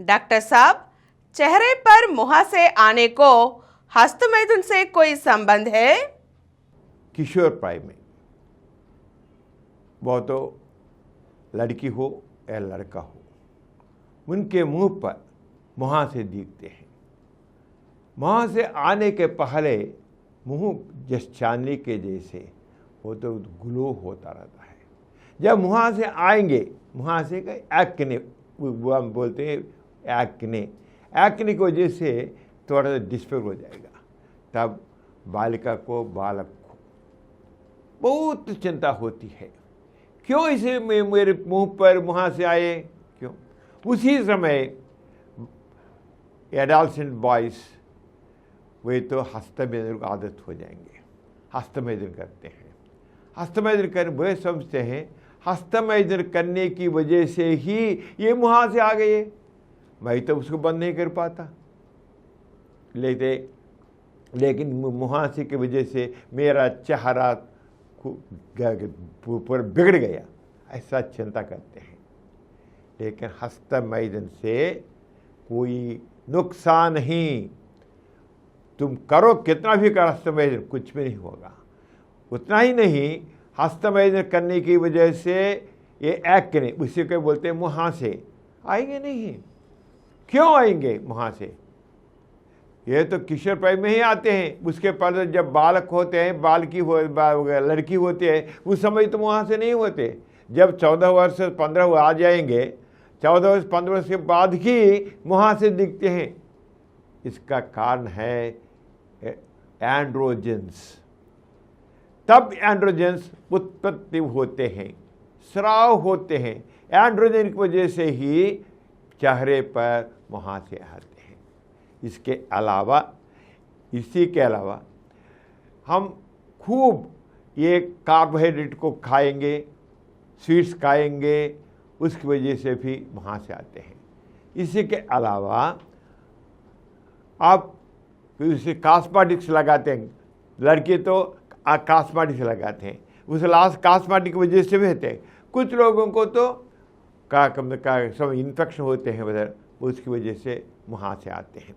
Doctor साहब, चेहरे पर मुहासे आने को हस्तमैथुन से कोई संबंध है? किशोर प्राय में, वो तो लड़की हो या लड़का हो, उनके मुंह पर मुहासे दिखते हैं। मुहासे आने के पहले मुंह जस चांदनी के जैसे वो तो ग्लो होता रहता है। जब मुहासे आएंगे, मुहासे का एक्ने, वो हम बोलते हैं एक्ने की वजह से थोड़ा सा डिस्फिगर हो जाएगा। तब बालिका को, बालक को बहुत चिंता होती है, क्यों इसे मेरे मुंह पर मुहासे आए, क्यों? उसी समय एडोलसेंट बॉयज वे तो हस्तमैथुन को आदत हो जाएंगे, हस्तमैथुन करते हैं। हस्तमैथुन कर वे समझते हैं हस्तमैथुन करने की वजह से ही ये मुहासे आ गए, मैं तो उसको बंद नहीं कर पाता, लेकिन मुहासे की वजह से मेरा चेहरा पूरा बिगड़ गया, ऐसा चिंता करते हैं। लेकिन हस्तमैथुन से कोई नुकसान नहीं, तुम करो कितना भी कर हस्तमैथुन, कुछ भी नहीं होगा। उतना ही नहीं, हस्तमैथुन करने की वजह से ये एक्ने, उसी को बोलते हैं मुहासे, आएंगे नहीं। क्यों आएंगे मुहासे? ये तो किशोर प्राय में ही आते हैं। उसके पहले जब बालक होते हैं, लड़की होती है, उस समय तो मुहासे नहीं होते। जब 14 वर्ष 15 आ जाएंगे, 14 वर्ष 15 वर्ष के बाद ही मुहासे दिखते हैं। इसका कारण है एंड्रोजेंस। तब एंड्रोजेंस उत्पत्ति होते हैं, स्राव होते हैं। एंड्रोजन की वजह से ही चेहरे पर मुहासे आते हैं। इसी के अलावा हम खूब ये कार्बोहाइड्रेट को खाएंगे, स्वीट्स खाएंगे, उसकी वजह से भी मुहासे आते हैं। इसी के अलावा आप उसे कॉस्मेटिक्स लगाते हैं, लड़के तो कॉस्मेटिक्स लगाते हैं, उस लास्ट कॉस्मेटिक की वजह से भी होते हैं। कुछ लोगों को तो सब इन्फेक्शन होते हैं उधर, उसकी वजह से मुहासे आते हैं।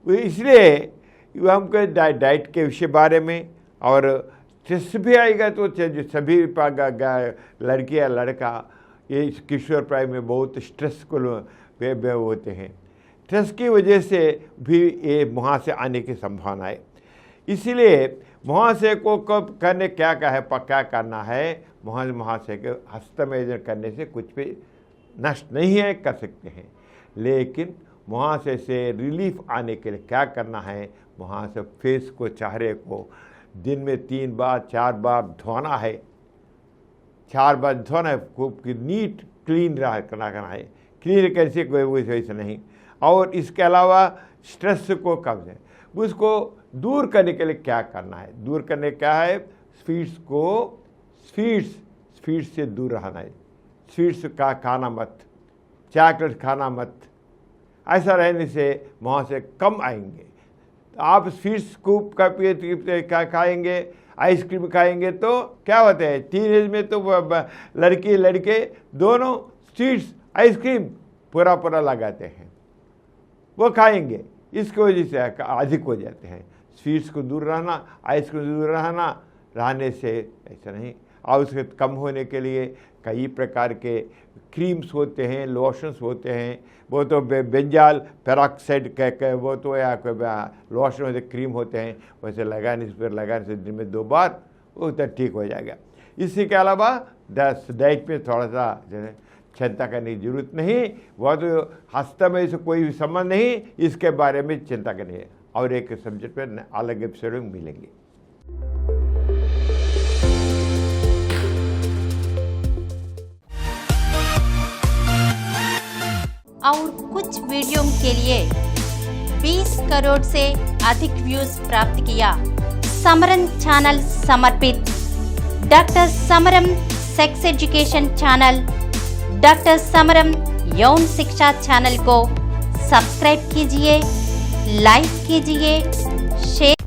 इसलिए हमको डाइट के विषय बारे में, और स्ट्रेस भी आएगा तो जो सभी लड़की या लड़का ये किशोर प्राय में बहुत स्ट्रेसफुल होते हैं, स्ट्रेस की वजह से भी ये मुहासे आने की संभावना है। इसीलिए मुहासे को कब करने क्या करना है, मुहासे के हस्तमैथुन करने से कुछ भी नष्ट नहीं है, कर सकते हैं। लेकिन मुहासे से रिलीफ आने के लिए क्या करना है, मुहासे फेस को, चेहरे को दिन में 3 बार 4 बार धोना है, 4 बार धोना है, खूब नीट क्लीन करना है। क्लीन कैसे, कोई वैसे नहीं। और इसके अलावा स्ट्रेस को कम है, उसको दूर करने के लिए क्या करना है, दूर करने क्या है, स्वीट्स से दूर रहना है। स्वीट्स का खाना मत, चॉकलेट खाना मत, ऐसा रहने से मुहासे कम आएंगे। आप स्वीट्स खूब खाएंगे, आइसक्रीम खाएंगे तो क्या होता है, टीनेज में तो लड़की लड़के दोनों स्वीट्स आइसक्रीम पूरा लगाते हैं, वो खाएंगे, इसकी वजह से अधिक हो जाते हैं। स्वीट्स को दूर रहना, आइसक्रीम दूर रहने से ऐसा नहीं। और उसके कम होने के लिए कई प्रकार के क्रीम्स होते हैं, लोशंस होते हैं, वो तो बेंजाल पेरोक्साइड कह वो तो या लोशन होते, क्रीम होते हैं, वैसे लगाने से दिन में 2 बार वो तो ठीक हो जाएगा। इसी के अलावा डाइट में थोड़ा सा चिंता करने की जरूरत नहीं, वह तो हस्तमैथुन से कोई भी संबंध नहीं, इसके बारे में चिंता करनी है। और एक सब्जेक्ट पर अलग एपिसोड में मिलेंगे। और कुछ वीडियो के लिए 20 करोड़ से अधिक व्यूज प्राप्त किया। समरन चैनल समर्पित doctor समरम sex education channel, doctor समरम यौन शिक्षा चैनल को सब्सक्राइब कीजिए, लाइक कीजिए, शेयर